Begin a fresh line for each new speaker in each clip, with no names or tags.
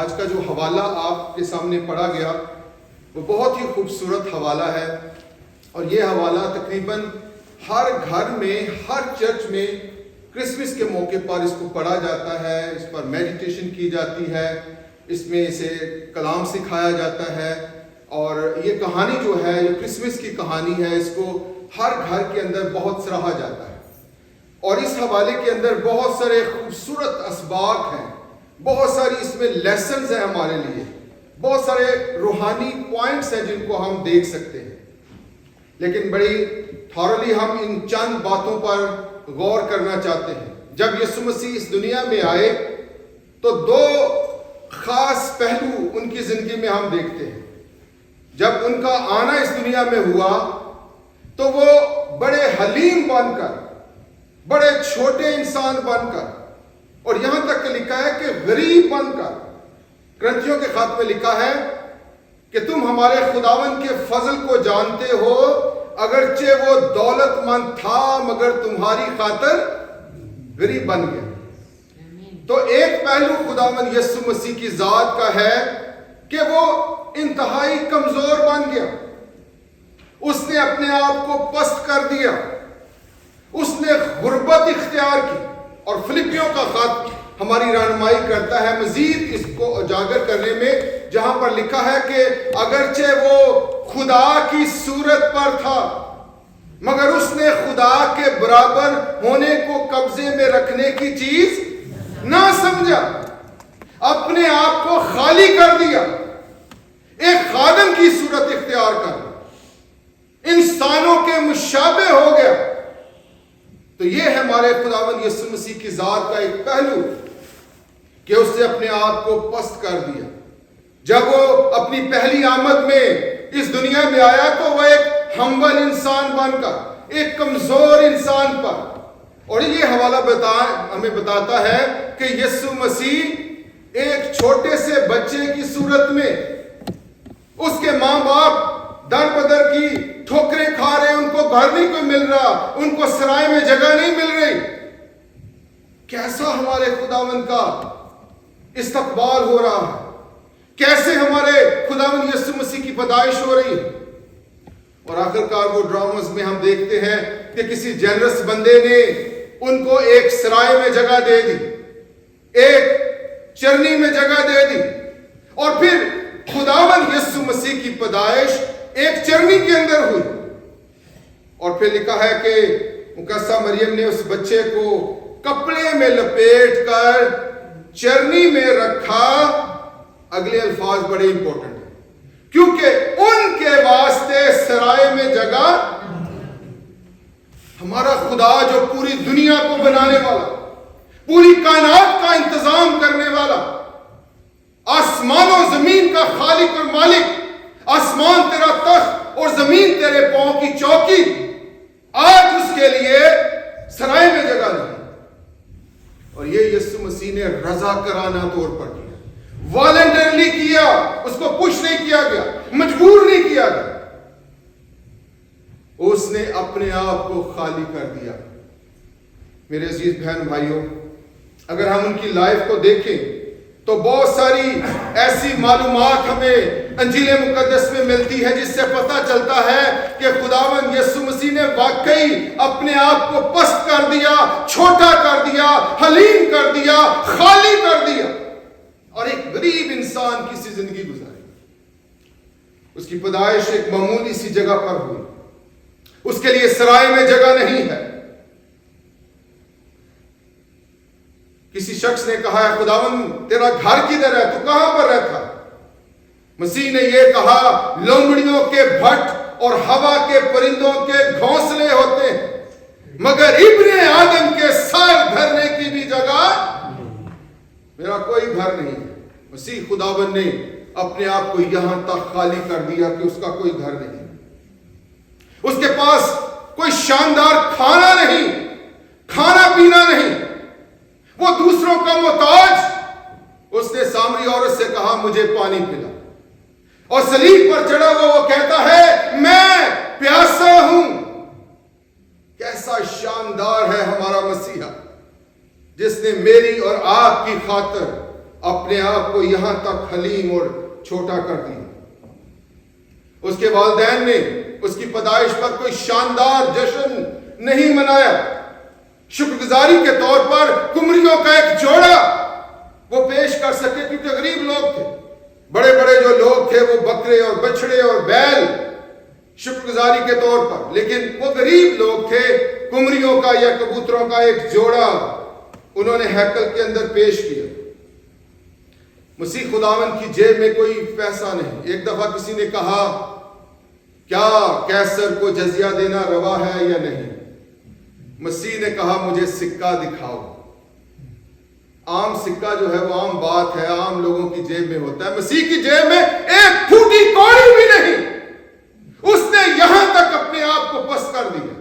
آج کا جو حوالہ آپ کے سامنے پڑھا گیا وہ بہت ہی خوبصورت حوالہ ہے، اور یہ حوالہ تقریباً ہر گھر میں، ہر چرچ میں کرسمس کے موقع پر اس کو پڑھا جاتا ہے، اس پر میڈیٹیشن کی جاتی ہے، اس میں اسے کلام سکھایا جاتا ہے، اور یہ کہانی جو ہے، جو کرسمس کی کہانی ہے، اس کو ہر گھر کے اندر بہت سراہا جاتا ہے۔ اور اس حوالے کے اندر بہت سارے خوبصورت اسباق ہیں، بہت ساری اس میں لیسنز ہیں ہمارے لیے، بہت سارے روحانی پوائنٹس ہیں جن کو ہم دیکھ سکتے ہیں۔ لیکن بڑی تھورلی ہم ان چند باتوں پر غور کرنا چاہتے ہیں۔ جب یسوع مسیح اس دنیا میں آئے تو دو خاص پہلو ان کی زندگی میں ہم دیکھتے ہیں۔ جب ان کا آنا اس دنیا میں ہوا تو وہ بڑے حلیم بن کر، بڑے چھوٹے انسان بن کر، اور یہاں تک کہ لکھا ہے کہ غریب بن کر، کرنتھیوں کے خط میں لکھا ہے کہ تم ہمارے خداوند کے فضل کو جانتے ہو، اگرچہ وہ دولت مند تھا مگر تمہاری خاطر غریب بن گیا۔ تو ایک پہلو خداوند یسوع مسیح کی ذات کا ہے کہ وہ انتہائی کمزور بن گیا، اس نے اپنے آپ کو پست کر دیا، اس نے غربت اختیار کی۔ اور فلپیوں کا خط ہماری رہنمائی کرتا ہے مزید اس کو اجاگر کرنے میں، جہاں پر لکھا ہے کہ اگرچہ وہ خدا کی صورت پر تھا مگر اس نے خدا کے برابر ہونے کو قبضے میں رکھنے کی چیز نہ سمجھا، اپنے آپ کو خالی کر دیا، ایک خادم کی صورت اختیار کر انسانوں کے مشابہ ہو گیا۔ تو یہ ہے ہمارے خداوند یسوع مسیح کی ذات کا ایک پہلو کہ اس نے اپنے آپ کو پست کر دیا۔ جب وہ اپنی پہلی آمد میں اس دنیا میں آیا تو وہ ایک ہمبل انسان بن کر، ایک کمزور انسان پر، اور یہ حوالہ ہمیں بتاتا ہے کہ یسوع مسیح ایک چھوٹے سے بچے کی صورت میں، اس کے ماں باپ در بدر کی ٹھوکریں کھا رہے، ان کو گھر نہیں کوئی مل رہا، ان کو سرائے میں جگہ نہیں مل رہی، کیسا ہمارے خداوند کا استقبال ہو رہا ہے، کیسے ہمارے خداوند یسوع مسیح کی پیدائش ہو رہی ہے۔ اور آخرکار وہ ڈرامز میں ہم دیکھتے ہیں کہ کسی جنرس بندے نے ان کو ایک سرائے میں جگہ دے دی، ایک چرنی میں جگہ دے دی، اور پھر خداوند یسوع مسیح کی پیدائش ایک چرنی کے اندر ہوئی۔ اور پھر لکھا ہے کہ مقدسہ مریم نے اس بچے کو کپڑے میں لپیٹ کر چرنی میں رکھا۔ اگلے الفاظ بڑے امپورٹنٹ ہیں، کیونکہ ان کے واسطے سرائے میں جگہ، ہمارا خدا جو پوری دنیا کو بنانے والا، پوری کائنات کا انتظام کرنے والا، آسمان و زمین کا خالق اور مالک، آسمان تیرا تخت اور زمین تیرے پاؤں کی چوکی، آج اس کے لیے سرائے میں جگہ نہیں۔ اور یہ یسوع مسیح نے رضاکارانہ طور پر کیا، والنٹرلی کیا، اس کو پش نہیں کیا گیا، مجبور نہیں کیا گیا، اس نے اپنے آپ کو خالی کر دیا۔ میرے عزیز بہن بھائیوں، اگر ہم ان کی لائف کو دیکھیں تو بہت ساری ایسی معلومات ہمیں انجیل مقدس میں ملتی ہے جس سے پتہ چلتا ہے کہ خداوند یسوع مسیح نے واقعی اپنے آپ کو پست کر دیا، چھوٹا کر دیا، حلیم کر دیا، خالی کر دیا، اور ایک غریب انسان کی سی زندگی گزاری۔ اس کی پیدائش ایک معمولی سی جگہ پر ہوئی، اس کے لیے سرائے میں جگہ نہیں ہے۔ کسی شخص نے کہا ہے خداوند تیرا گھر کدھر ہے، تو کہاں پر رہتا ہے؟ مسیح نے یہ کہا لومڑیوں کے بھٹ اور ہوا کے پرندوں کے گھونسلے ہوتے ہیں، مگر ابن آدم کے سر دھرنے کی بھی جگہ میرا کوئی گھر نہیں ہے۔ مسیح خداوند نے اپنے آپ کو یہاں تک خالی کر دیا کہ اس کا کوئی گھر نہیں، اس کے پاس کوئی شاندار کھانا نہیں، کھانا پینا نہیں، وہ دوسروں کا محتاج۔ اس نے سامری عورت سے کہا مجھے پانی پلا، اور صلیب پر چڑھا ہوا وہ کہتا ہے میں پیاسا ہوں۔ کیسا شاندار ہے ہمارا مسیحا، جس نے میری اور آپ کی خاطر اپنے آپ کو یہاں تک حلیم اور چھوٹا کر دیا۔ اس کے والدین نے اس کی پیدائش پر کوئی شاندار جشن نہیں منایا۔ شکر گزاری کے طور پر کمریوں کا ایک جوڑا وہ پیش کر سکے، کیونکہ غریب لوگ تھے۔ بڑے بڑے جو لوگ تھے وہ بکرے اور بچڑے اور بیل شکر گزاری کے طور پر، لیکن وہ غریب لوگ تھے، کمریوں کا یا کبوتروں کا ایک جوڑا انہوں نے ہیکل کے اندر پیش کیا۔ مسیح خداوند کی جیب میں کوئی پیسہ نہیں۔ ایک دفعہ کسی نے کہا کیا کیسر کو جزیہ دینا روا ہے یا نہیں؟ مسیح نے کہا مجھے سکہ دکھاؤ۔ عام سکہ جو ہے وہ عام بات ہے، عام لوگوں کی جیب میں ہوتا ہے، مسیح کی جیب میں ایک پھوٹی کوڑی بھی نہیں۔ اس نے یہاں تک اپنے آپ کو پست کر دیا۔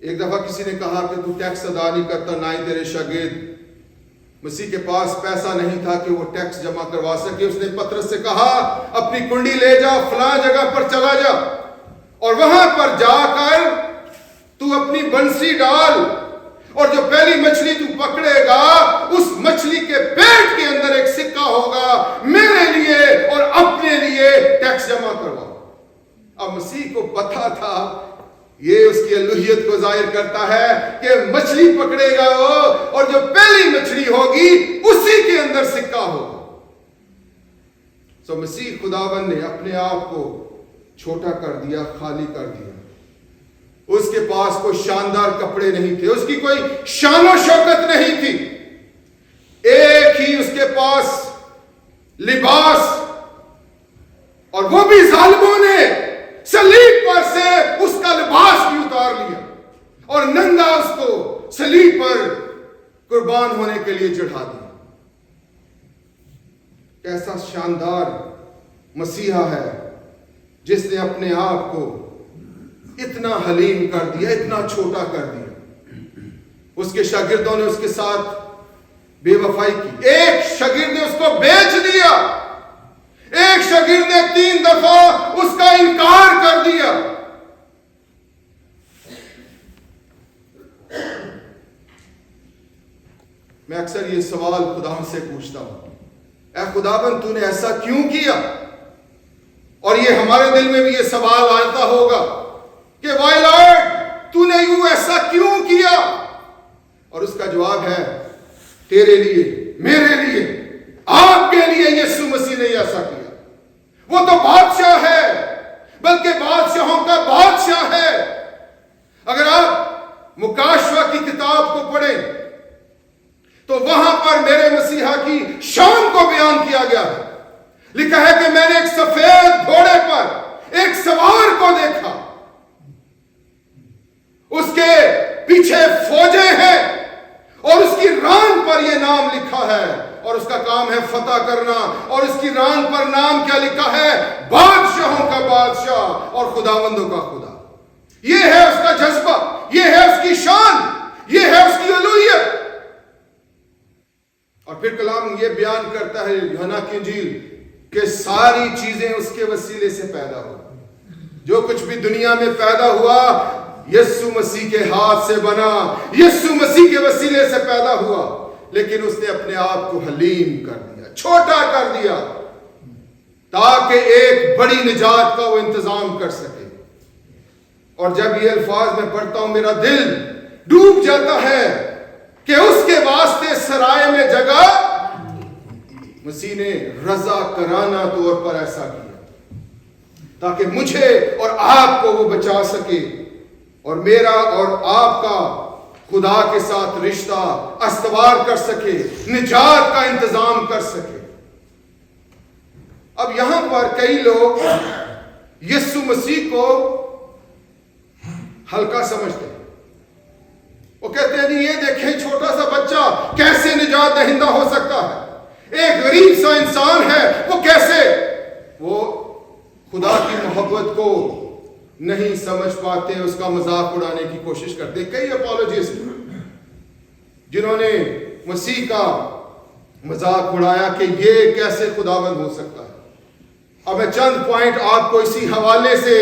ایک دفعہ کسی نے کہا کہ تو ٹیکس ادا نہیں کرتا، نہ ہی تیرے شاگرد۔ مسیح کے پاس پیسہ نہیں تھا کہ وہ ٹیکس جمع کروا سکے۔ اس نے پترس سے کہا اپنی کنڈی لے جا، فلاں جگہ پر چلا جا اور وہاں پر جا کر تو اپنی بنسی ڈال، اور جو پہلی مچھلی تو پکڑے گا اس مچھلی کے پیٹ کے اندر ایک سکہ ہوگا، میرے لیے اور اپنے لیے ٹیکس جمع کروا۔ اب مسیح کو پتا تھا یہ اس کی الوہیت کو ظاہر کرتا ہے کہ مچھلی پکڑے گا وہ، اور جو پہلی مچھلی ہوگی اسی کے اندر سکہ ہوگا۔ سو مسیح خداوند نے اپنے آپ کو چھوٹا کر دیا، خالی کر دیا۔ اس کے پاس کوئی شاندار کپڑے نہیں تھے، اس کی کوئی شان و شوکت نہیں تھی، ایک ہی اس کے پاس لباس، اور وہ بھی ظالموں نے صلیب پر سے اس کا لباس بھی اتار لیا اور ننگا اس کو صلیب پر قربان ہونے کے لیے چڑھا دیا۔ کیسا شاندار مسیحا ہے جس نے اپنے آپ کو اتنا حلیم کر دیا، اتنا چھوٹا کر دیا۔ اس کے شاگردوں نے اس کے ساتھ بے وفائی کی، ایک شاگرد نے اس کو بیچ دیا، ایک شاگرد نے 3 دفعہ اس کا انکار کر دیا۔ میں اکثر یہ سوال خدا سے پوچھتا ہوں، اے خداوند تو نے ایسا کیوں کیا؟ اور یہ ہمارے دل میں بھی یہ سوال آتا ہوگا کہ وائی لارڈ تو نے یوں ایسا کیوں کیا؟ اور اس کا جواب ہے تیرے لیے، میرے لیے، آپ کے لیے یسوع مسیح نے ایسا کیا۔ وہ تو بادشاہ ہے، بلکہ بادشاہوں کا بادشاہ ہے۔ اگر آپ مکاشفہ کی کتاب کو پڑھیں تو وہاں پر میرے مسیحا کی شان کو بیان کیا گیا ہے۔ لکھا ہے کہ میں نے ایک سفید گھوڑے پر ایک سوار کو دیکھا، اس کے پیچھے فوجیں ہیں اور اس کی ران پر یہ نام لکھا ہے، اور اس کا کام ہے فتح کرنا، اور اس کی ران پر نام کیا لکھا ہے؟ بادشاہوں کا بادشاہ اور خداوندوں کا خدا۔ یہ ہے اس کا جذبہ، یہ ہے اس کی شان، یہ ہے اس کی الوہیت۔ اور پھر کلام یہ بیان کرتا ہے یوحنا کی انجیل کہ ساری چیزیں اس کے وسیلے سے پیدا ہو، جو کچھ بھی دنیا میں پیدا ہوا یسوع مسیح کے ہاتھ سے بنا، یسوع مسیح کے وسیلے سے پیدا ہوا، لیکن اس نے اپنے آپ کو حلیم کر دیا، چھوٹا کر دیا، تاکہ ایک بڑی نجات کا وہ انتظام کر سکے۔ اور جب یہ الفاظ میں پڑھتا ہوں میرا دل ڈوب جاتا ہے کہ اس کے واسطے سرائے میں جگہ مسیح نے رضا کرانہ طور پر ایسا کیا تاکہ مجھے اور آپ کو وہ بچا سکے، اور میرا اور آپ کا خدا کے ساتھ رشتہ استوار کر سکے، نجات کا انتظام کر سکے۔ اب یہاں پر کئی لوگ یسوع مسیح کو ہلکا سمجھتے ہیں، وہ کہتے ہیں نہیں یہ دیکھیں چھوٹا سا بچہ کیسے نجات دہندہ ہو سکتا ہے، ایک غریب سا انسان ہے، وہ کیسے، وہ خدا کی محبت کو نہیں سمجھ پاتے، اس کا مذاق اڑانے کی کوشش کرتے۔ کئی اپولوجسٹ جنہوں نے مسیح کا مذاق اڑایا کہ یہ کیسے خداوند ہو سکتا ہے۔ اب میں چند پوائنٹ آپ کو اسی حوالے سے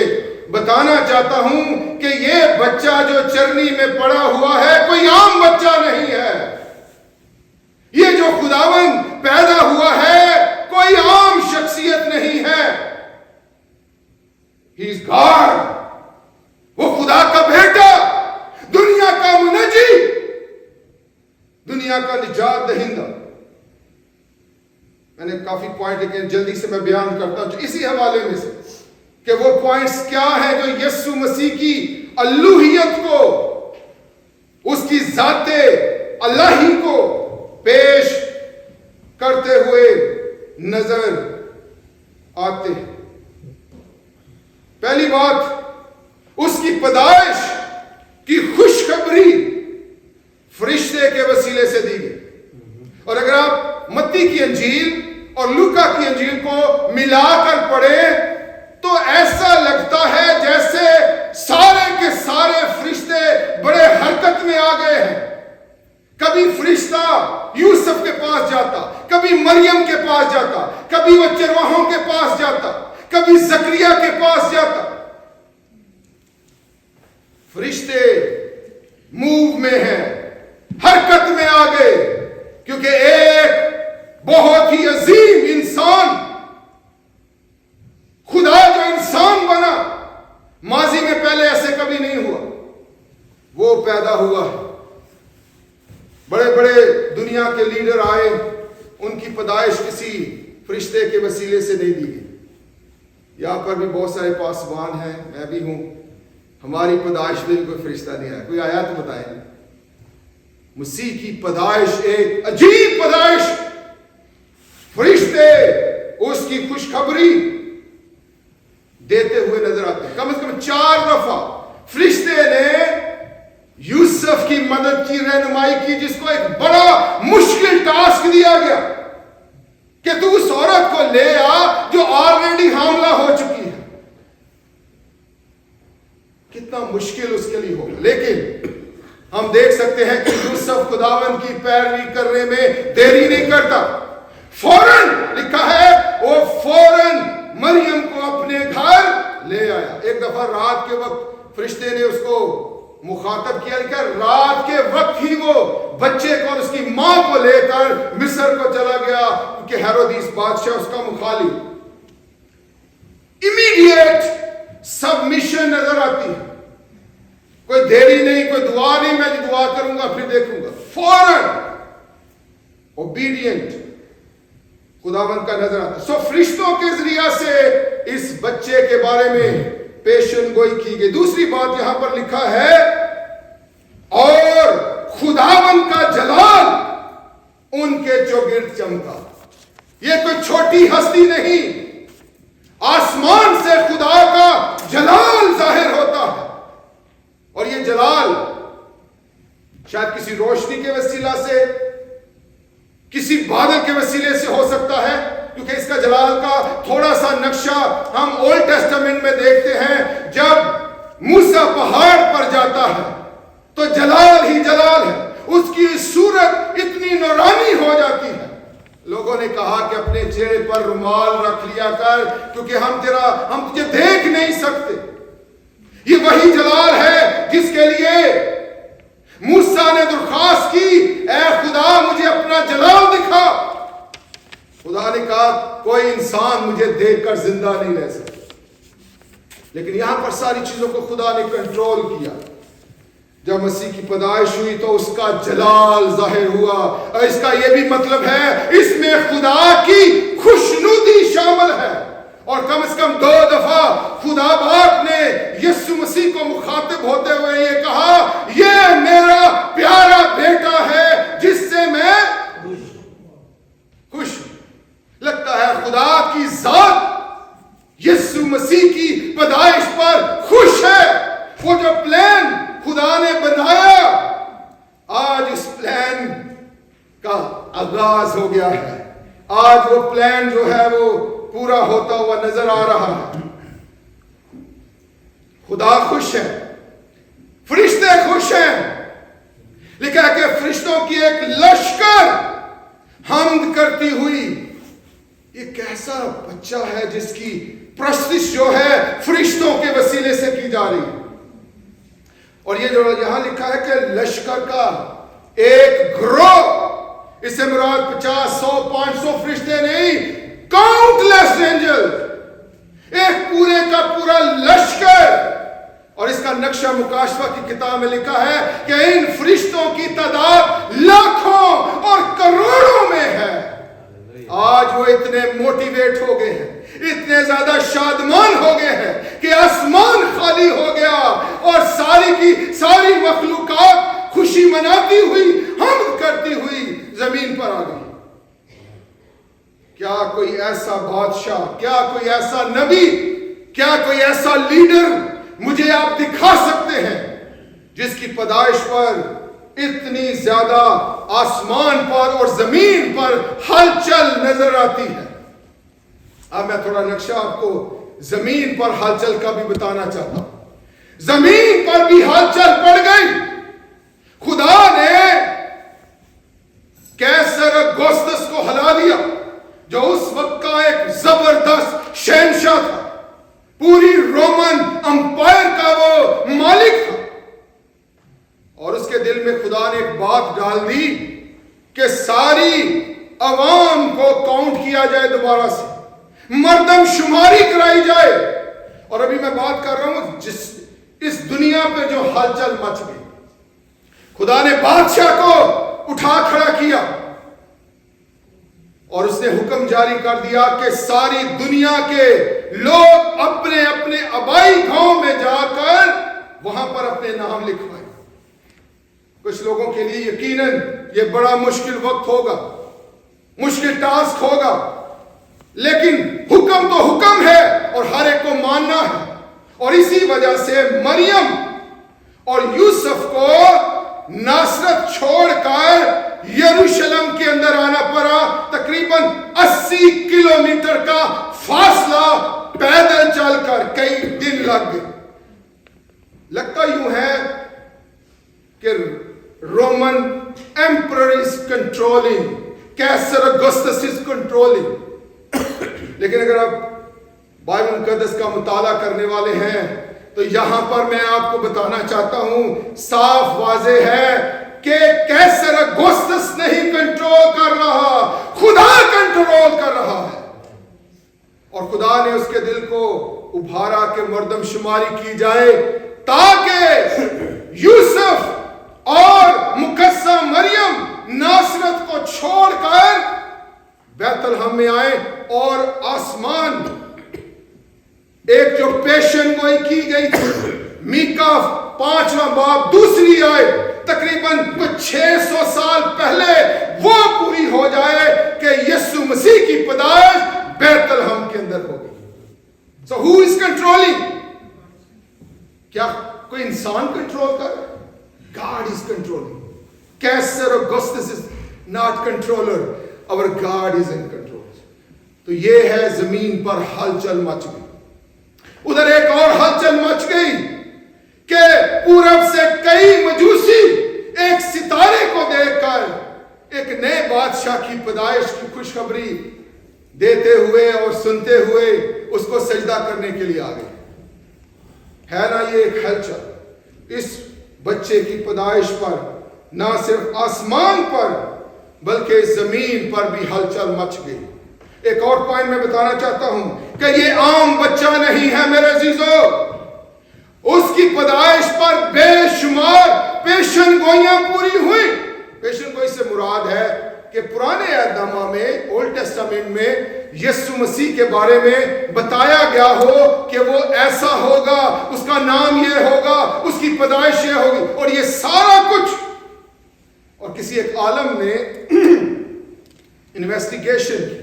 بتانا چاہتا ہوں کہ یہ بچہ جو چرنی میں پڑا ہوا ہے کوئی عام بچہ نہیں ہے، یہ جو خداوند پیدا ہوا ہے کوئی عام شخصیت نہیں ہے. ہی از گاڈ. وہ خدا کا بیٹا، دنیا کا منجی، دنیا کا نجات دہندہ. میں نے کافی پوائنٹ لیکن جلدی سے میں بیان کرتا ہوں اسی حوالے میں سے کہ وہ پوائنٹس کیا ہیں جو یسوع مسیح کی الوہیت کو، اس کی ذات الہی کو پیش کرتے ہوئے نظر آتے ہیں. پہلی بات، اس کی پیدائش کی خوشخبری فرشتے کے وسیلے سے دی گئی. اور اگر آپ متی کی انجیل اور لوکا کی انجیل کو ملا کر پڑھیں تو ایسا لگتا ہے جیسے سارے کے سارے فرشتے بڑے حرکت میں آ گئے ہیں. کبھی فرشتہ یوسف کے پاس جاتا، کبھی مریم کے پاس جاتا، کبھی وہ چرواہوں کے پاس جاتا، کبھی زکریا کے پاس جاتا. فرشتے موو میں ہیں، حرکت میں آ گئے، کیونکہ ایک بہت ہی عظیم انسان، خدا جو انسان بنا، ماضی میں پہلے ایسے کبھی نہیں ہوا، وہ پیدا ہوا. بڑے بڑے دنیا کے لیڈر آئے، ان کی پیدائش کسی فرشتے کے وسیلے سے نہیں دی گئی. یہاں پر بھی بہت سارے پاسبان ہیں، میں بھی ہوں. ہماری پیدائش میں کوئی فرشتہ نہیں آیا. کوئی آیا تو بتائیں. مسیح کی پیدائش ایک عجیب پیدائش. فرشتے اس کی خوشخبری دیتے ہوئے نظر آتے ہیں. کم از کم 4 دفعہ فرشتے نے یوسف کی مدد کی، رہنمائی کی، جس کو ایک بڑا مشکل ٹاسک دیا گیا کہ تو اس عورت کو لے آ جو آلریڈی حاملہ ہو چکی ہے. کتنا مشکل اس کے لیے ہوگا. لیکن ہم دیکھ سکتے ہیں کہ یوسف خداوند کی پیروی کرنے میں دیری نہیں کرتا. فوراً لکھا ہے وہ فوراً مریم کو اپنے گھر لے آیا. ایک دفعہ رات کے وقت فرشتے نے اس کو مخاطب کیا کہ رات کے وقت ہی وہ بچے کو اور اس کی ماں کو لے کر مصر کو چلا گیا، کیونکہ ہیرودیس بادشاہ اس کا مخالف. امیڈیٹ سبمیشن نظر آتی ہے. کوئی دیری نہیں، کوئی دعا نہیں، میں دعا کروں گا پھر دیکھوں گا. فوراً اوبیڈینٹ خداوند کا نظر آتا ہے. سو فرشتوں کے ذریعہ سے اس بچے کے بارے میں پیشن گوئی کی گئی. دوسری بات یہاں پر لکھا ہے اور خداوند کا جلال ان کے چوگرد چمکا. یہ کوئی چھوٹی ہستی نہیں، آسمان سے خدا کا جلال ظاہر ہوتا ہے. اور یہ جلال شاید کسی روشنی کے وسیلہ سے، کسی بادل کے وسیلے سے ہو سکتا ہے، کیونکہ اس کا جلال کا تھوڑا سا نقشہ ہم اولڈ ٹیسٹامنٹ میں دیکھتے ہیں. جب موسیٰ پہاڑ پر جاتا ہے تو جلال ہی جلال ہے، اس کی صورت اتنی نورانی ہو جاتی ہے. لوگوں نے کہا کہ اپنے چہرے پر رومال رکھ لیا کر، کیونکہ ہم تجھے دیکھ نہیں سکتے. یہ وہی جلال ہے جس کے لیے موسیٰ نے درخواست کی، اے خدا مجھے اپنا جلال دکھا. خدا نے کہا کوئی انسان مجھے دیکھ کر زندہ نہیں رہ سکتا. لیکن یہاں پر ساری چیزوں کو خدا نے کنٹرول کیا. جب مسیح کی پیدائش ہوئی تو اس کا جلال ظاہر ہوا. اور اس کا یہ بھی مطلب ہے اس میں خدا کی خوشنودی شامل ہے. اور کم از کم 2 دفعہ خدا باپ نے یسوع مسیح کو مخاطب ہوتے ہوئے یہ کہا، یہ میرا پیارا بیٹا ہے جس سے میں خوش ہوں. لگتا ہے خدا کی ذات یسوع مسیح کی پیدائش پر خوش ہے. وہ جو پلان خدا نے بنایا، آج اس پلان کا آغاز ہو گیا ہے. آج وہ پلان جو ہے وہ پورا ہوتا ہوا نظر آ رہا ہے. خدا خوش ہے، فرشتے خوش ہیں. لکھا ہے کہ فرشتوں کی ایک لشکر حمد کرتی ہوئی. یہ کیسا بچہ ہے جس کی پرستش جو ہے فرشتوں کے وسیلے سے کی جا رہی ہے. اور یہ جو یہاں لکھا ہے کہ لشکر کا ایک گروہ اس سے مراد 50 100 500 فرشتے نہیں، کاؤنٹلیس اینجل، ایک پورے کا پورا لشکر. اور اس کا نقشہ مکاشفہ کی کتاب میں لکھا ہے کہ ان فرشتوں کی تعداد لاکھوں اور کروڑوں میں ہے. آج وہ اتنے موٹیویٹ ہو گئے ہیں، اتنے زیادہ شادمان ہو گئے ہیں کہ آسمان خالی ہو گیا اور ساری کی ساری مخلوقات خوشی مناتی ہوئی، حمد کرتی ہوئی زمین پر آ گئی. کیا کوئی ایسا بادشاہ، کیا کوئی ایسا نبی، کیا کوئی ایسا لیڈر مجھے آپ دکھا سکتے ہیں جس کی پیدائش پر اتنی زیادہ آسمان پر اور زمین پر ہلچل نظر آتی ہے؟ اب میں تھوڑا نقشہ آپ کو زمین پر ہلچل کا بھی بتانا چاہتا ہوں. زمین پر بھی ہلچل پڑ گئی. خدا نے کیسر اگوستس کو ہلا دیا، جو اس وقت کا ایک زبردست شہنشاہ تھا، پوری رومن امپائر کا وہ مالک تھا. اور اس کے دل میں خدا نے ایک بات ڈال دی کہ ساری عوام کو کاؤنٹ کیا جائے، دوبارہ سے مردم شماری کرائی جائے. اور ابھی میں بات کر رہا ہوں اس دنیا پہ جو ہلچل مچ گئی، خدا نے بادشاہ کو اٹھا کھڑا کیا اور اس نے حکم جاری کر دیا کہ ساری دنیا کے لوگ اپنے اپنے آبائی گاؤں میں جا کر وہاں پر اپنے نام لکھوائیں. کچھ لوگوں کے لیے یقیناً یہ بڑا مشکل وقت ہوگا، مشکل ٹاسک ہوگا، لیکن حکم تو حکم ہے اور ہر ایک کو ماننا ہے. اور اسی وجہ سے مریم اور یوسف کو ناصرت چھوڑ کر یروشلم کے اندر آنا پڑا. تقریباً 80 کلومیٹر کا فاصلہ پیدل چل کر کئی دن لگ گئے. لگتا یوں ہے کہ رومن ایمپرر از کنٹرولنگ، کیسر اگسطس از کنٹرولنگ. لیکن اگر آپ بائبل مقدس کا مطالعہ کرنے والے ہیں تو یہاں پر میں آپ کو بتانا چاہتا ہوں، صاف واضح ہے کہ کیسر اگسطس نہیں کنٹرول کر رہا، خدا کنٹرول کر رہا ہے. اور خدا نے اس کے دل کو ابھارا کہ مردم شماری کی جائے تاکہ یوسف اور مقدسہ مریم ناصرت کو چھوڑ کر بیت الحم میں آئے. اور آسمان ایک جو پیشن گوئی کی گئی تھی، میکا 5واں باب 2 آیت، تقریباً کچھ 600 سال پہلے وہ پوری ہو جائے کہ یسوع مسیح کی پیدائش بیت الحم کے اندر ہوگی. So who is controlling؟ کیا کوئی انسان کنٹرول کر رہا ہے؟ God is controlling. Caesar Augustus is not controller. Our God is in control. تو یہ ہے زمین پر ہلچل مچ گئی. ادھر ایک اور ہلچل مچ گئی کہ پورب سے کئی مجوسی ایک ستارے کو دیکھ کر ایک نئے بادشاہ کی پیدائش کی خوشخبری دیتے ہوئے اور سنتے ہوئے اس کو سجدہ کرنے کے لیے آ گئے. ہے نا یہ ایک ہلچل؟ اس بچے کی پیدائش پر نہ صرف آسمان پر بلکہ زمین پر بھی ہلچل مچ گئی. ایک اور پوائنٹ میں بتانا چاہتا ہوں کہ یہ عام بچہ نہیں ہے میرے عزیزو. اس کی پیدائش پر بے شمار پیشن گوئیاں پوری ہوئی. پیشن گوئی سے مراد ہے کہ پرانے عہد نامہ میں، اولڈ ٹیسٹامنٹ میں یسوع مسیح کے بارے میں بتایا گیا ہو کہ وہ ایسا ہوگا، اس کا نام یہ ہوگا، اس کی پیدائش یہ ہوگی، اور یہ سارا کچھ. اور کسی ایک عالم نے انویسٹیگیشن کی،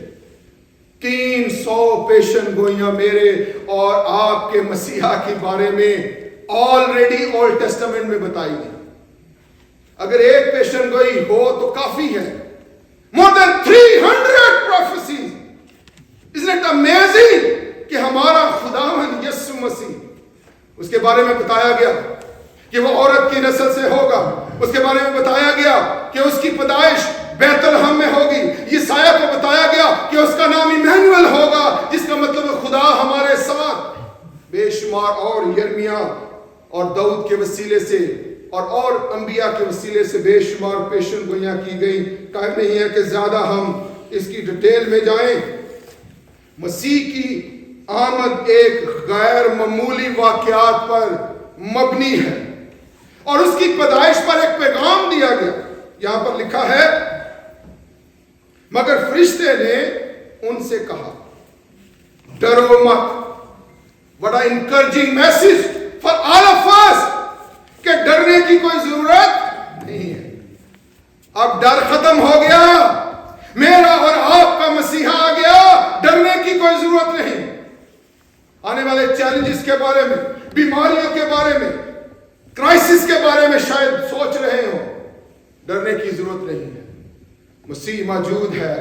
300 پیشن گوئیاں میرے اور آپ کے مسیحا کے بارے میں آلریڈی اولڈ ٹیسٹامنٹ میں بتائی گئی. اگر ایک پیشن گوئی ہو تو کافی ہے. More than 300 prophecies. Isn't it amazing کہ ہمارا خداوند یسوع مسیح، اس کے بارے میں بتایا گیا کہ وہ عورت کی نسل سے ہوگا. اس کے بارے میں بتایا گیا کہ اس کی پیدائش بیت الحم میں ہوگی. یسایہ کو بتایا گیا کہ اس کا نام ایمانویل ہوگا، جس کا مطلب ہے خدا ہمارے ساتھ. بے شمار اور یرمیا اور داؤد کے وسیلے سے اور انبیاء کے وسیلے سے بے شمار پیشن گوئیاں کی گئی. ٹائم نہیں ہے کہ زیادہ ہم اس کی ڈیٹیل میں جائیں. مسیح کی آمد ایک غیر معمولی واقعات پر مبنی ہے اور اس کی پیدائش پر ایک پیغام دیا گیا. یہاں پر لکھا ہے مگر فرشتے نے ان سے کہا ڈرو مت. بڑا encouraging message for all of us کہ ڈرنے کی کوئی ضرورت نہیں ہے. اب ڈر ختم ہو گیا. میرا اور آپ کا مسیحا آ گیا. ڈرنے کی کوئی ضرورت نہیں. آنے والے چیلنجز کے بارے میں, بیماریوں کے بارے میں, کرائسس کے بارے میں شاید سوچ رہے ہو. ڈرنے کی ضرورت نہیں ہے. مسیح موجود ہے.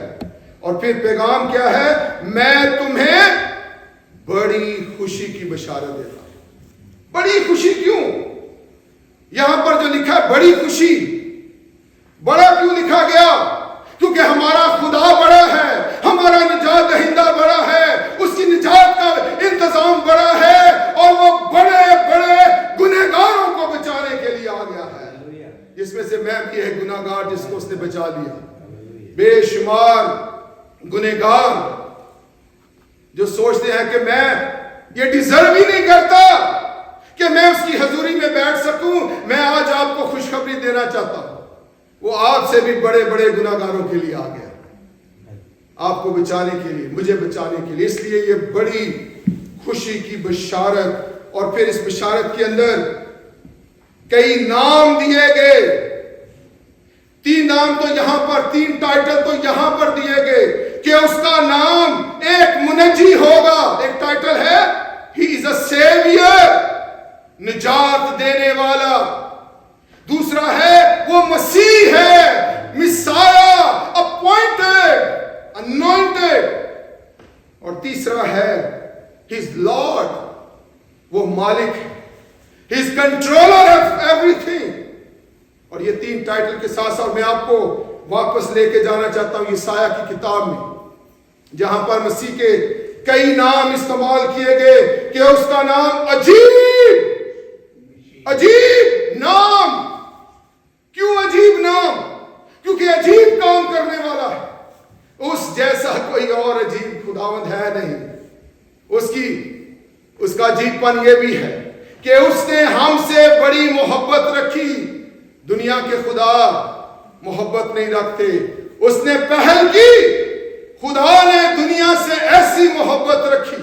اور پھر پیغام کیا ہے؟ میں تمہیں بڑی خوشی کی بشارت دیتا ہوں. بڑی خوشی کیوں؟ یہاں پر جو لکھا ہے بڑی خوشی, بڑا کیوں لکھا گیا؟ کیونکہ ہمارا خدا بڑا ہے, ہمارا نجات دہندہ بڑا ہے, اس کی نجات کا انتظام بڑا ہے اور وہ بڑے بڑے گنہگاروں کو بچانے کے لیے آ گیا ہے. جس میں سے میں بھی ایک گنہگار جس کو اس نے بچا لیا. بے شمار گنہگار جو سوچتے ہیں کہ میں یہ ڈیزرو ہی نہیں کرتا کہ میں اس کی حضوری میں بیٹھ سکوں. میں آج آپ کو خوشخبری دینا چاہتا ہوں, وہ آپ سے بھی بڑے بڑے گناہگاروں کے لیے آ گیا, آپ کو بچانے کے لیے, مجھے بچانے کے لیے. اس لیے یہ بڑی خوشی کی بشارت. اور پھر اس بشارت کے اندر کئی نام دیے گئے. 3 نام تو یہاں پر, 3 ٹائٹل تو یہاں پر دیے گئے کہ اس کا نام ایک منجی ہوگا. ایک ٹائٹل ہے ہی از اے سیویئر, نجات دینے والا. دوسرا ہے وہ مسیح ہے, مسایا, اپوائنٹڈ, انوائنٹڈ. اور تیسرا ہے ہی از لارڈ, وہ مالک ہے, ہی از کنٹرولر آف ایوری تھنگ. اور یہ 3 ٹائٹل کے ساتھ ساتھ میں آپ کو واپس لے کے جانا چاہتا ہوں یسایہ کی کتاب میں, جہاں پر مسیح کے کئی نام استعمال کیے گئے کہ اس کا نام عجیب, عجیب نام. کیوں عجیب نام؟ کیونکہ عجیب کام کرنے والا ہے. اس جیسا کوئی اور عجیب خداوند ہے نہیں. اس کا عجیب پن یہ بھی ہے کہ اس نے ہم سے بڑی محبت رکھی. دنیا کے خدا محبت نہیں رکھتے. اس نے پہل کی. خدا نے دنیا سے ایسی محبت رکھی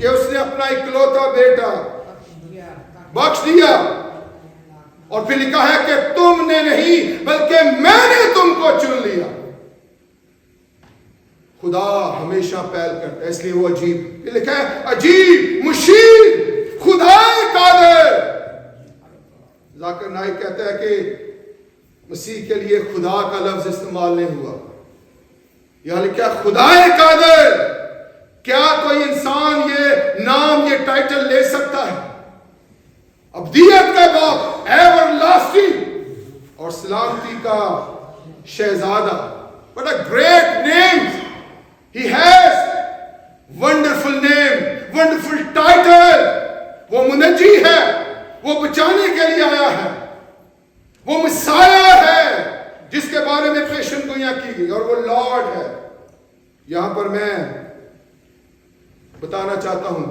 کہ اس نے اپنا اکلوتا بیٹا بخش دیا. اور پھر لکھا ہے کہ تم نے نہیں بلکہ میں نے تم کو چن لیا. خدا ہمیشہ پہل کرتا ہے, اس لیے وہ عجیب. یہ لکھا ہے عجیب, مشیر, خدا قادر. ذاکر نائک کہتا ہے کہ مسیح کے لیے خدا کا لفظ استعمال نہیں ہوا. یہاں لکھا ہے خدا قادر. کیا کوئی انسان یہ نام, یہ ٹائٹل لے سکتا ہے؟ ابدیت کا باپ, ایور لاسٹنگ, اور سلامتی کا شہزادہ. What a great name he has, wonderful name, wonderful title. وہ منجی ہے, وہ بچانے کے لیے آیا ہے, وہ مسایا ہے جس کے بارے میں پیشن گوئیاں کی گئی, اور وہ لارڈ ہے. یہاں پر میں بتانا چاہتا ہوں,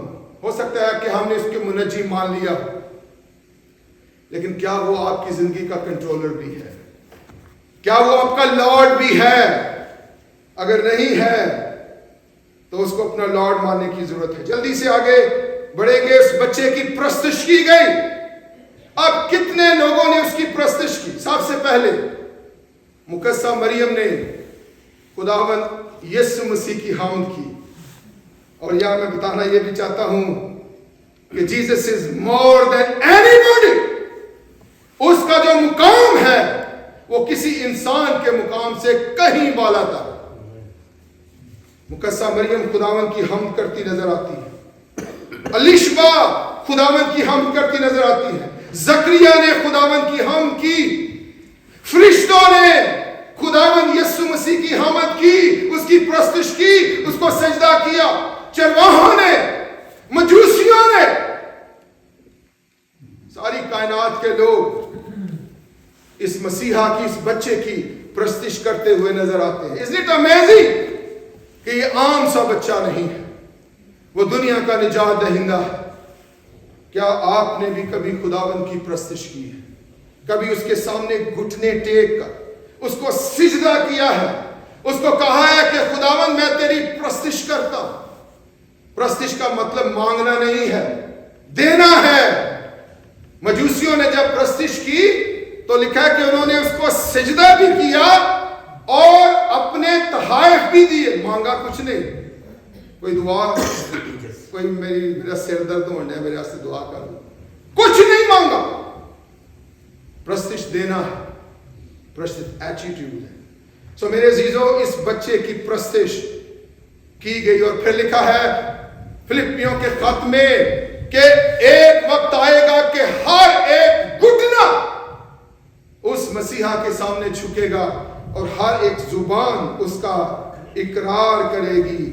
ہو سکتا ہے کہ ہم نے اس کے منجی مان لیا, لیکن کیا وہ آپ کی زندگی کا کنٹرولر بھی ہے؟ کیا وہ آپ کا لارڈ بھی ہے؟ اگر نہیں ہے تو اس کو اپنا لارڈ ماننے کی ضرورت ہے. جلدی سے آگے بڑھیں گے. اس بچے کی پرستش کی گئی. اب کتنے لوگوں نے اس کی پرستش کی؟ سب سے پہلے مقدسہ مریم نے خداوند یسوع مسیح کی حمد کی. اور یہاں میں بتانا یہ بھی چاہتا ہوں کہ Jesus is more than anybody. اس کا جو مقام ہے وہ کسی انسان کے مقام سے کہیں بالا تھا. مقدسہ مریم خداوند کی حمد کرتی نظر آتی ہے. الیشبا خداوند کی حمد کرتی نظر آتی ہے. زکریا نے خداوند کی حمد کی. فرشتوں نے خداوند یسوع مسیح کی حمد کی, اس کی پرستش کی, اس کو سجدہ کیا. چرواہوں نے, مجوسیوں نے, ساری کائنات کے لوگ اس مسیحا کی, اس بچے کی پرستش کرتے ہوئے نظر آتے ہیں. Isn't it amazing کہ یہ عام سا بچہ نہیں ہے, وہ دنیا کا نجات دہندہ ہے. کیا آپ نے بھی کبھی خداوند کی پرستش کی ہے؟ کبھی اس کے سامنے گھٹنے ٹیک کر اس کو سجدہ کیا ہے, اس کو کہا ہے کہ خداوند میں تیری پرستش کرتا ہوں. پرستش کا مطلب مانگنا نہیں ہے, دینا ہے. مجوسیوں نے جب پرستش کی تو لکھا ہے کہ انہوں نے اس کو سجدہ بھی کیا اور اپنے تحائف بھی دیے. مانگا کچھ نہیں. کوئی دعا, کوئی میرا سر درد ہونے ہے, میرے واسطے دعا کر دو, کچھ نہیں مانگا. پرستش دینا ہے, پرستش ایٹیٹیوڈ ہے. سو میرے عزیزوں, اس بچے کی پرستش کی گئی اور پھر لکھا ہے فلپیوں کے خط میں کہ ایک وقت آئے گا کہ ہر ایک گھٹنا اس مسیحا کے سامنے جھکے گا اور ہر ایک زبان اس کا اقرار کرے گی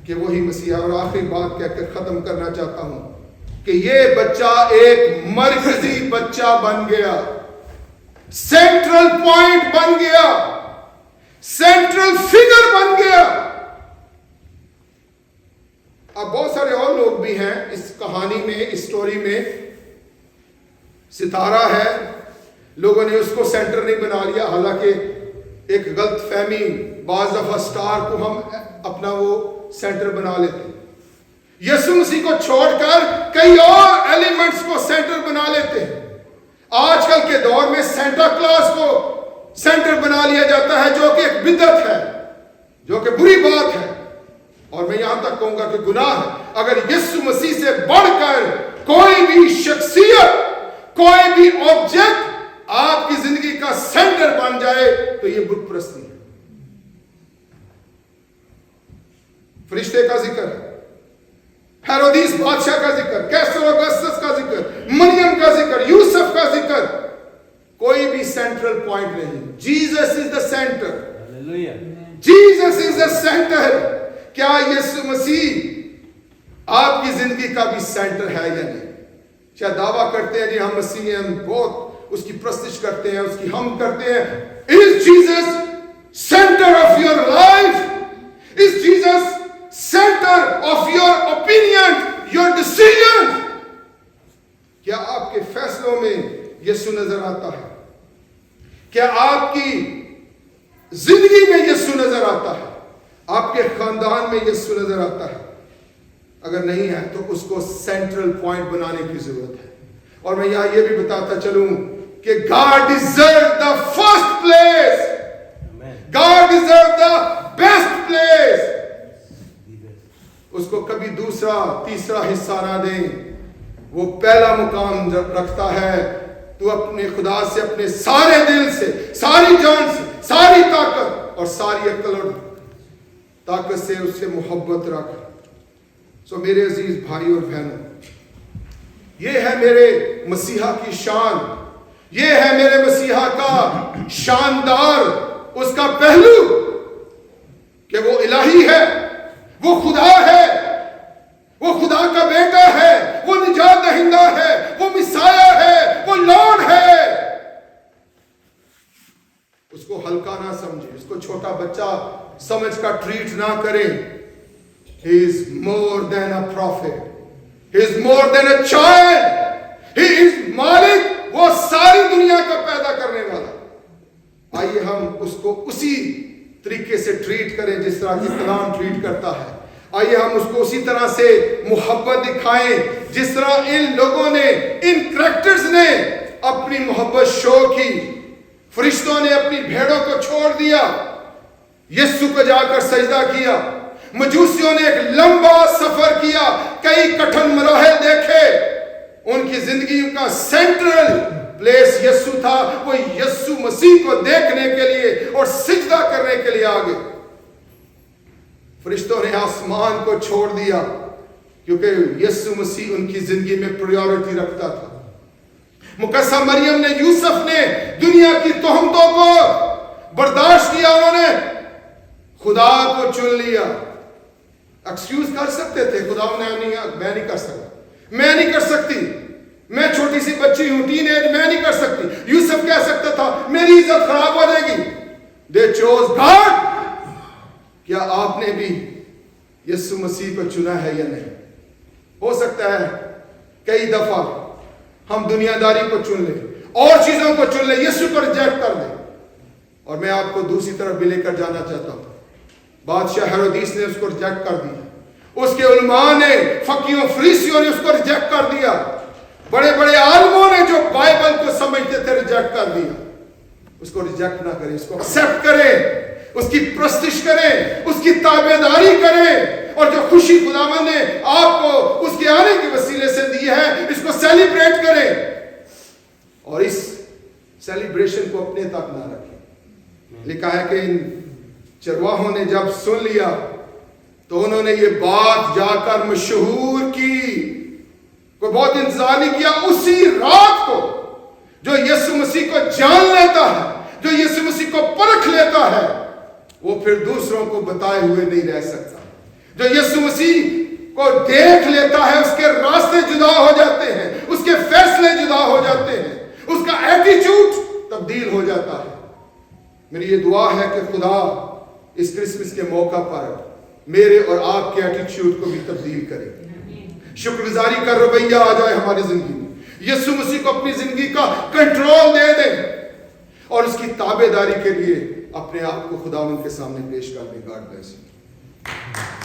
کہ وہی مسیحا. اور آخری بات کہہ کر ختم کرنا چاہتا ہوں کہ یہ بچہ ایک مرکزی بچہ بن گیا, سینٹرل پوائنٹ بن گیا, سینٹرل فگر بن گیا. اب بہت سارے اور لوگ بھی ہیں اس کہانی میں, اس سٹوری میں. ستارہ ہے, لوگوں نے اس کو سینٹر نہیں بنا لیا, حالانکہ ایک غلط فہمی, بعض دفعہ سٹار کو ہم اپنا وہ سینٹر بنا لیتے ہیں. یسوع مسیح کو چھوڑ کر کئی اور ایلیمنٹس کو سینٹر بنا لیتے ہیں. آج کل کے دور میں سینٹا کلاس کو سینٹر بنا لیا جاتا ہے, جو کہ ایک بدعت ہے, جو کہ بری بات ہے, اور میں یہاں تک کہوں گا کہ گناہ ہے. اگر یسوع مسیح سے بڑھ کر کوئی بھی شخصیت, کوئی بھی آبجیکٹ آپ کی زندگی کا سینٹر بن جائے تو یہ بت پرستی ہے. فرشتے کا ذکر ہے, ہیرودیس بادشاہ کا ذکر, کیسر اگسطس کا ذکر, مریم کا ذکر, یوسف کا ذکر. کوئی بھی سینٹرل پوائنٹ نہیں. Jesus is the centre. Jesus is the centre. کیا یسوع مسیح آپ کی زندگی کا بھی سینٹر ہے یا نہیں؟ شاید دعویٰ کرتے ہیں جی ہم مسیح ہیں, ہم بہت اس کی پرستش کرتے ہیں, اس کی ہم کرتے ہیں. Is Jesus center of your life? Is Jesus center of your opinion, your decision? کیا آپ کے فیصلوں میں یسوع نظر آتا ہے؟ کیا آپ کی زندگی میں یسوع نظر آتا ہے؟ آپ کے خاندان میں یسوع نظر آتا ہے؟ اگر نہیں ہے تو اس کو سینٹرل پوائنٹ بنانے کی ضرورت ہے. اور میں یہاں یہ بھی بتاتا چلوں کہ God deserves the first place. God deserves the best place. اس کو کبھی دوسرا تیسرا حصہ نہ دیں, وہ پہلا مقام رکھتا ہے. تو اپنے خدا سے, اپنے سارے دل سے, ساری جان سے, ساری طاقت اور ساری عقل اور طاقت سے اس سے محبت رکھ. سو میرے عزیز بھائی اور بہنوں, یہ ہے میرے مسیحا کی شان, یہ ہے میرے مسیحا کا شاندار اس کا پہلو کہ وہ الہی ہے, وہ خدا ہے, وہ خدا کا بیٹا ہے, وہ نجات دہندہ ہے, وہ مسایہ ہے, وہ لارڈ ہے. اس کو ہلکا نہ سمجھے, اس کو چھوٹا بچہ سمجھ کر ٹریٹ نہ کریں. He is more than a prophet. He is more than a child. He is مالک, وہ ساری دنیا کا پیدا کرنے والا. آئیے ہم اس کو اسی طریقے سے ٹریٹ کریں جس طرح کہ کلام ٹریٹ کرتا ہے. آئیے ہم اس کو اسی طرح سے محبت دکھائیں جس طرح ان لوگوں نے, ان کریکٹرز نے اپنی محبت شو کی. فرشتوں نے اپنی بھیڑوں کو چھوڑ دیا, یسوع کو جا کر سجدہ کیا. مجوسیوں نے ایک لمبا سفر کیا, کئی کٹھن مراحل دیکھے. ان کی زندگی کا سینٹرل پلیس یسوع تھا. وہ یسوع مسیح کو دیکھنے کے لیے اور سجدہ کرنے کے لیے آگے. فرشتوں نے آسمان کو چھوڑ دیا کیونکہ یسوع مسیح ان کی زندگی میں پریورٹی رکھتا تھا. مقدسہ مریم نے, یوسف نے دنیا کی تہمتوں کو برداشت کیا, انہوں نے خدا کو چن لیا. ایکسکیوز کر سکتے تھے, خدا نے میں نہیں کر سکتا, میں نہیں کر سکتی, میں چھوٹی سی بچی ہوں، ٹین ایج، میں نہیں کر سکتی. یوسف کہہ سکتا تھا میری عزت خراب ہو جائے گی. They chose God. کیا آپ نے بھی یسوع مسیح کو چنا ہے یا نہیں؟ ہو سکتا ہے کئی دفعہ ہم دنیا داری کو چن لیں اور چیزوں کو چن لیں، یسوع کو ریجیکٹ کر دیں. اور میں آپ کو دوسری طرف بھی لے کر جانا چاہتا ہوں. بادشاہ ہیرودیس نے اس کو ریجیکٹ کر دیا، اس کے علماء نے، فقیوں فریسیوں نے اس کو ریجیکٹ کر دیا، بڑے بڑے عالموں نے جو بائبل کو سمجھتے تھے ریجیکٹ کر دیا. اس کو ریجیکٹ نہ کریں، اس کو ایکسپٹ کریں، اس کی پرستش کریں، اس کی تابعداری کریں، اور جو خوشی خداوند نے آپ کو اس کے آنے کے وسیلے سے دی ہے اس کو سیلیبریٹ کریں، اور اس سیلیبریشن کو اپنے تک نہ رکھیں. لکھا ہے کہ ان چرواہوں نے جب سن لیا تو انہوں نے یہ بات جا کر مشہور کی. کوئی بہت انتظار نہیں کیا، اسی رات کو جو یسوع مسیح کو جان لیتا ہے، جو یسوع مسیح کو پرکھ لیتا ہے، وہ پھر دوسروں کو بتائے ہوئے نہیں رہ سکتا. جو یسوع مسیح کو دیکھ لیتا ہے اس کے راستے جدا ہو جاتے ہیں، اس کے فیصلے جدا ہو جاتے ہیں، اس کا ایٹیچیوڈ تبدیل ہو جاتا ہے. میری یہ دعا ہے کہ خدا اس کرسمس کے موقع پر میرے اور آپ کے ایٹیچیوڈ کو بھی تبدیل کرے. شکر گزاری کا رویہ آ جائے ہماری زندگی میں، یسوع مسیح کو اپنی زندگی کا کنٹرول دے دیں اور اس کی تابع داری کے لیے اپنے آپ کو خداوند کے سامنے پیش کر دیں. God bless you.